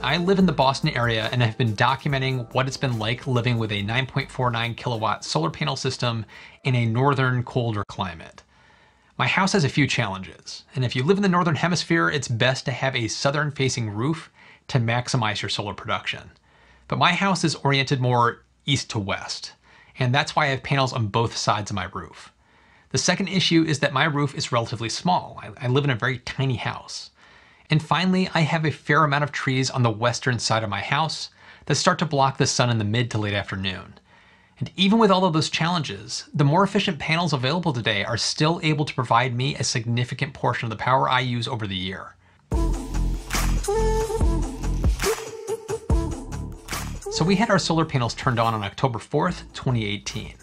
I live in the Boston area and have been documenting what it's been like living with a 9.49 kilowatt solar panel system in a northern, colder climate. My house has a few challenges, and if you live in the northern hemisphere, it's best to have a southern facing roof to maximize your solar production. But my house is oriented more east to west, and that's why I have panels on both sides of my roof. The second issue is that my roof is relatively small. I live in a very tiny house. And finally, I have a fair amount of trees on the western side of my house that start to block the sun in the mid to late afternoon. And even with all of those challenges, the more efficient panels available today are still able to provide me a significant portion of the power I use over the year. So we had our solar panels turned on October 4th, 2018.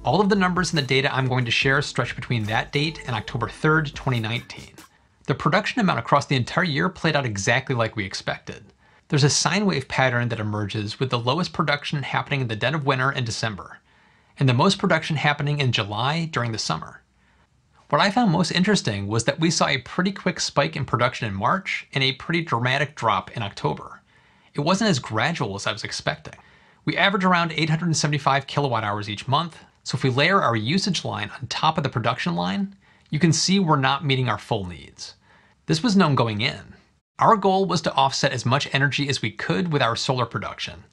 All of the numbers in the data I'm going to share stretch between that date and October 3rd, 2019. The production amount across the entire year played out exactly like we expected. There's a sine wave pattern that emerges with the lowest production happening in the dead of winter in December, and the most production happening in July during the summer. What I found most interesting was that we saw a pretty quick spike in production in March and a pretty dramatic drop in October. It wasn't as gradual as I was expecting. We average around 875 kilowatt hours each month, so if we layer our usage line on top of the production line, you can see we're not meeting our full needs. This was known going in. Our goal was to offset as much energy as we could with our solar production,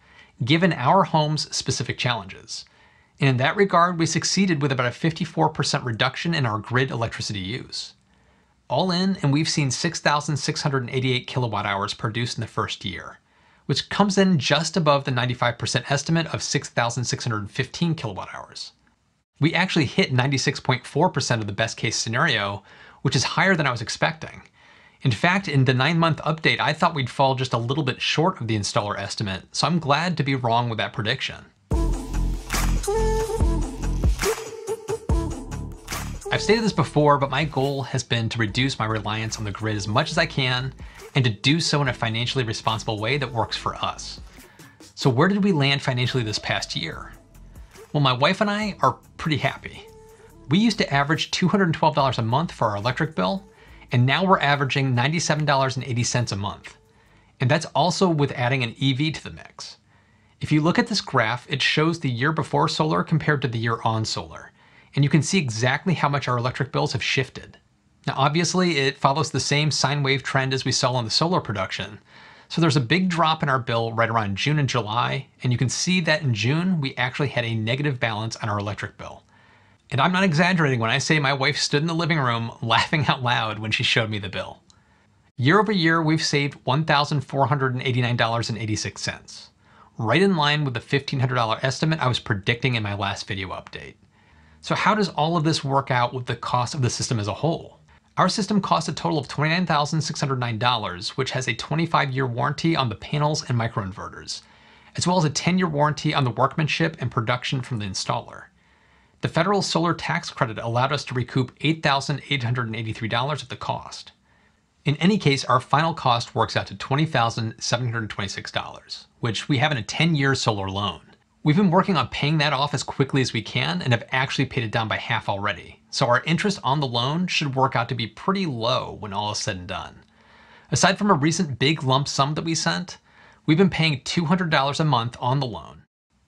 given our home's specific challenges. And in that regard, we succeeded with about a 54% reduction in our grid electricity use. All in, and we've seen 6,688 kilowatt hours produced in the first year, which comes in just above the 95% estimate of 6,615 kilowatt hours. We actually hit 96.4% of the best case scenario, which is higher than I was expecting. In fact, in the 9-month update, I thought we'd fall just a little bit short of the installer estimate, so I'm glad to be wrong with that prediction. I've stated this before, but my goal has been to reduce my reliance on the grid as much as I can, and to do so in a financially responsible way that works for us. So where did we land financially this past year? Well, my wife and I are pretty happy. We used to average $212 a month for our electric bill, and now we're averaging $97.80 a month. And that's also with adding an EV to the mix. If you look at this graph, it shows the year before solar compared to the year on solar, and you can see exactly how much our electric bills have shifted. Now obviously it follows the same sine wave trend as we saw on the solar production, so there's a big drop in our bill right around June and July, and you can see that in June we actually had a negative balance on our electric bill. And I'm not exaggerating when I say my wife stood in the living room laughing out loud when she showed me the bill. Year over year, we've saved $1,489.86, right in line with the $1,500 estimate I was predicting in my last video update. So how does all of this work out with the cost of the system as a whole? Our system costs a total of $29,609, which has a 25-year warranty on the panels and microinverters, as well as a 10-year warranty on the workmanship and production from the installer. The federal solar tax credit allowed us to recoup $8,883 of the cost. In any case, our final cost works out to $20,726, which we have in a 10-year solar loan. We've been working on paying that off as quickly as we can and have actually paid it down by half already, so our interest on the loan should work out to be pretty low when all is said and done. Aside from a recent big lump sum that we sent, we've been paying $200 a month on the loan.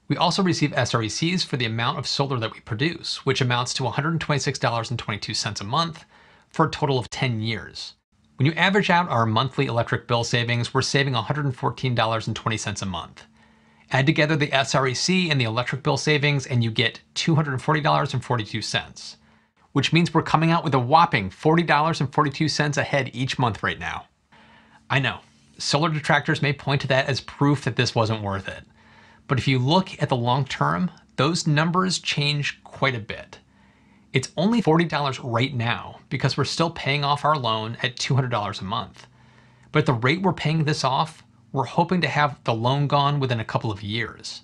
We also receive SRECs for the amount of solar that we produce, which amounts to $126.22 a month for a total of 10 years. When you average out our monthly electric bill savings, we're saving $114.20 a month. Add together the SREC and the electric bill savings and you get $240.42, which means we're coming out with a whopping $40.42 ahead each month right now. I know, solar detractors may point to that as proof that this wasn't worth it. But if you look at the long term, those numbers change quite a bit. It's only $40 right now because we're still paying off our loan at $200 a month. But at the rate we're paying this off, we're hoping to have the loan gone within a couple of years.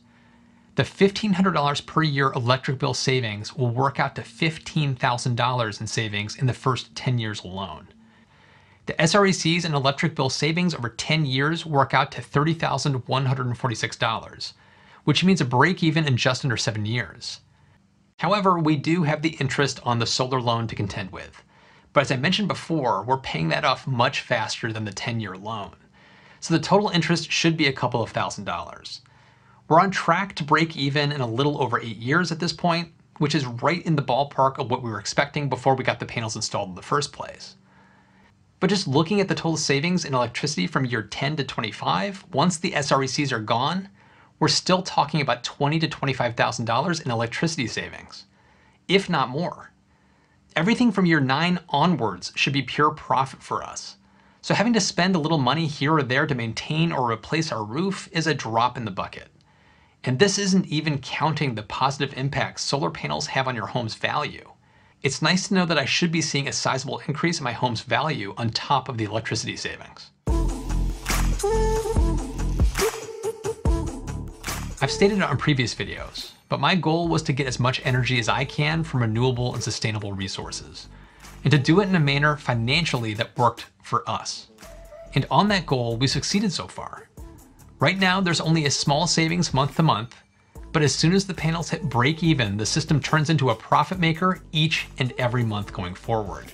The $1,500 per year electric bill savings will work out to $15,000 in savings in the first 10 years alone. The SRECs and electric bill savings over 10 years work out to $30,146, which means a break even in just under 7 years. However, we do have the interest on the solar loan to contend with. But as I mentioned before, we're paying that off much faster than the 10-year loan. so the total interest should be a couple of $1,000s. We're on track to break even in a little over 8 years at this point, which is right in the ballpark of what we were expecting before we got the panels installed in the first place. But just looking at the total savings in electricity from year 10 to 25, once the SRECs are gone, we're still talking about $20,000 to $25,000 in electricity savings, if not more. Everything from year 9 onwards should be pure profit for us. So having to spend a little money here or there to maintain or replace our roof is a drop in the bucket. And this isn't even counting the positive impacts solar panels have on your home's value. It's nice to know that I should be seeing a sizable increase in my home's value on top of the electricity savings. I've stated it on previous videos, but my goal was to get as much energy as I can from renewable and sustainable resources, and to do it in a manner financially that worked for us. And on that goal, we succeeded so far. Right now, there's only a small savings month to month, but as soon as the panels hit break even, the system turns into a profit maker each and every month going forward.